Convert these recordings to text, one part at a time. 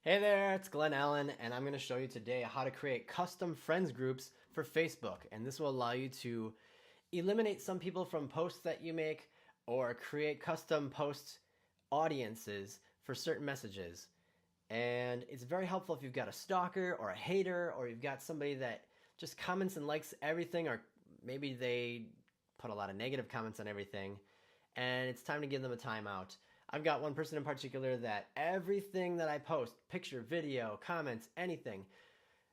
Hey there, it's Glenn Allen, and I'm going to show you today how to create custom friends groups for Facebook. And this will allow you to eliminate some people from posts that you make or create custom post audiences for certain messages. And it's very helpful if you've got a stalker or a hater, or you've got somebody that just comments and likes everything, or maybe they put a lot of negative comments on everything, and it's time to give them a timeout. I've got one person in particular that everything that I post, picture, video, comments, anything,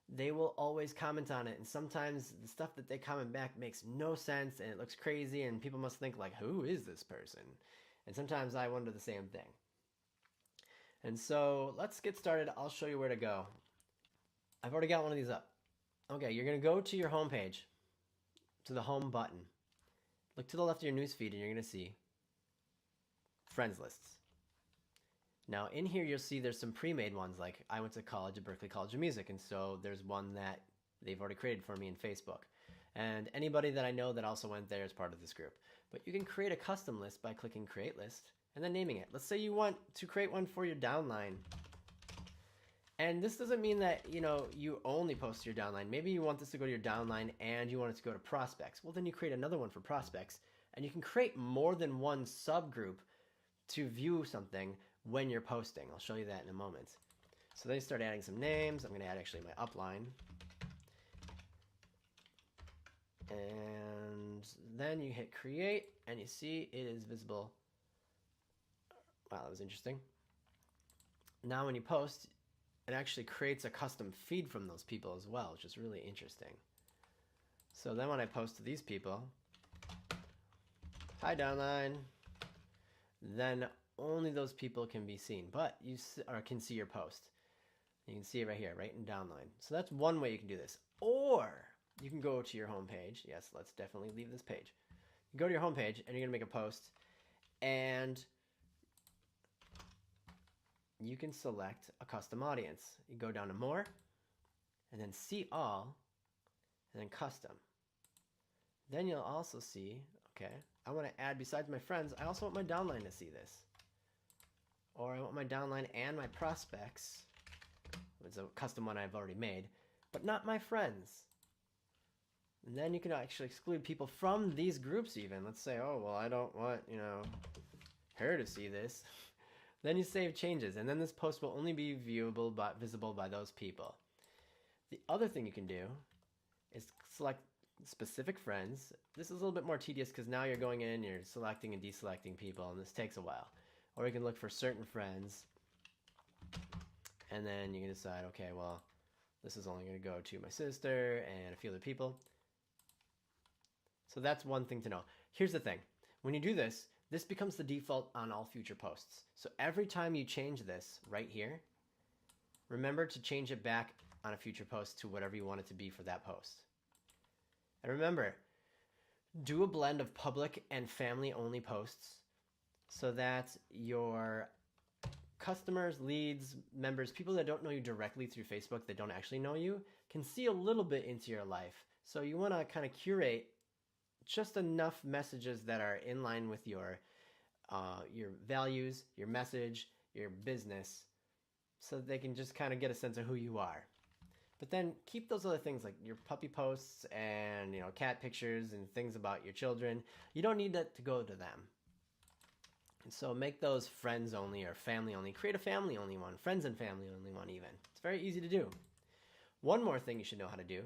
they will always comment on it. And sometimes the stuff that they comment back makes no sense and it looks crazy and people must think like, who is this person? And sometimes I wonder the same thing. And so let's get started. I'll show you where to go. I've already got one of these up. Okay, you're going to go to your home page, to the home button. Look to the left of your newsfeed and you're going to see friends lists. Now in here you'll see there's some pre-made ones, like I went to college at Berklee College of Music, and so there's one that they've already created for me in Facebook. And anybody that I know that also went there is part of this group. But you can create a custom list by clicking Create List and then naming it. Let's say you want to create one for your downline. And this doesn't mean that, you only post to your downline. Maybe you want this to go to your downline and you want it to go to prospects. Well, then you create another one for prospects, and you can create more than one subgroup to view something when you're posting. I'll show you that in a moment. So then you start adding some names. I'm going to add actually my upline. And then you hit create and you see it is visible. Wow, that was interesting. Now when you post, it actually creates a custom feed from those people as well, which is really interesting. So then when I post to these people, hi downline, then only those people can be seen, but you can see your post. You can see it right here, right in downline. So that's one way you can do this. Or you can go to your home page. Yes, let's definitely leave this page. You go to your home page and you're gonna make a post, and you can select a custom audience. You go down to more, and then see all, and then custom. Then you'll also see, okay, I want to add, besides my friends, I also want my downline to see this. Or I want my downline and my prospects, it's a custom one I've already made, but not my friends. And then you can actually exclude people from these groups even. Let's say, oh, well, I don't want, her to see this. Then you save changes, and then this post will only be viewable but visible by those people. The other thing you can do is select specific friends. This is a little bit more tedious because now you're going in, you're selecting and deselecting people, and this takes a while. Or you can look for certain friends, and then you can decide, okay, well, this is only going to go to my sister and a few other people. So that's one thing to know. Here's the thing. When you do this, this becomes the default on all future posts. So every time you change this right here, remember to change it back on a future post to whatever you want it to be for that post. And remember, do a blend of public and family-only posts so that your customers, leads, members, people that don't know you directly through Facebook, that don't actually know you, can see a little bit into your life. So you want to kind of curate just enough messages that are in line with your values, your message, your business, so that they can just kind of get a sense of who you are. But then keep those other things like your puppy posts and cat pictures and things about your children. You don't need that to go to them. And so make those friends only or family only. Create a family only one, friends and family only one even. It's very easy to do. One more thing you should know how to do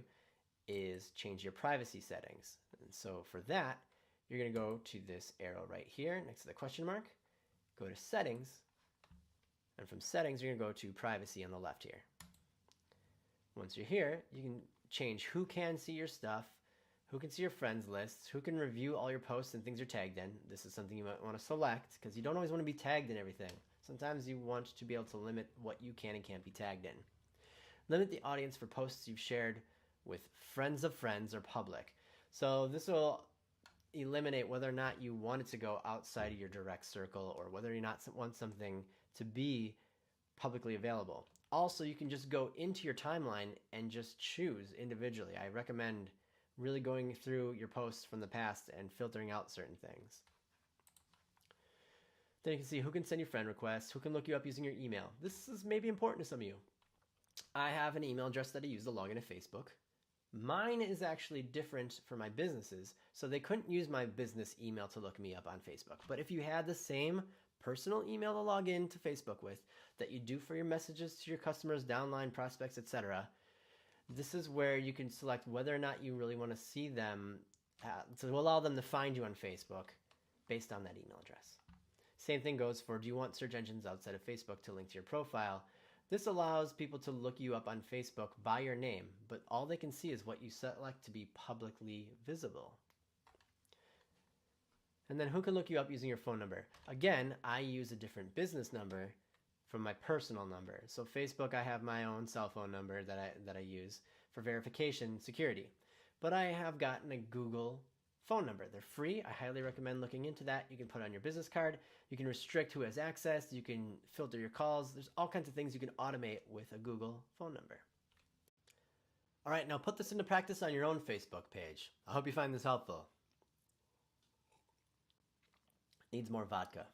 is change your privacy settings. And so for that, you're going to go to this arrow right here next to the question mark, go to settings, and from settings, you're going to go to privacy on the left here. Once you're here, you can change who can see your stuff, who can see your friends lists, who can review all your posts and things you're tagged in. This is something you might want to select because you don't always want to be tagged in everything. Sometimes you want to be able to limit what you can and can't be tagged in. Limit the audience for posts you've shared with friends of friends or public. So this will eliminate whether or not you want it to go outside of your direct circle or whether you not want something to be publicly available. Also, you can just go into your timeline and just choose individually. I recommend really going through your posts from the past and filtering out certain things. Then you can see who can send you friend requests, who can look you up using your email. This is maybe important to some of you. I have an email address that I use to log into Facebook. Mine is actually different for my businesses, so they couldn't use my business email to look me up on Facebook. But if you had the same personal email to log in to Facebook with that you do for your messages to your customers, downline, prospects, etc., this is where you can select whether or not you really want to see them, to allow them to find you on Facebook based on that email address. Same thing goes for, do you want search engines outside of Facebook to link to your profile? This allows people to look you up on Facebook by your name, but all they can see is what you select to be publicly visible. And then who can look you up using your phone number? Again, I use a different business number from my personal number. So Facebook, I have my own cell phone number that I use for verification and security. But I have gotten a Google phone number. They're free. I highly recommend looking into that. You can put it on your business card. You can restrict who has access. You can filter your calls. There's all kinds of things you can automate with a Google phone number. All right, now put this into practice on your own Facebook page. I hope you find this helpful. Needs more vodka.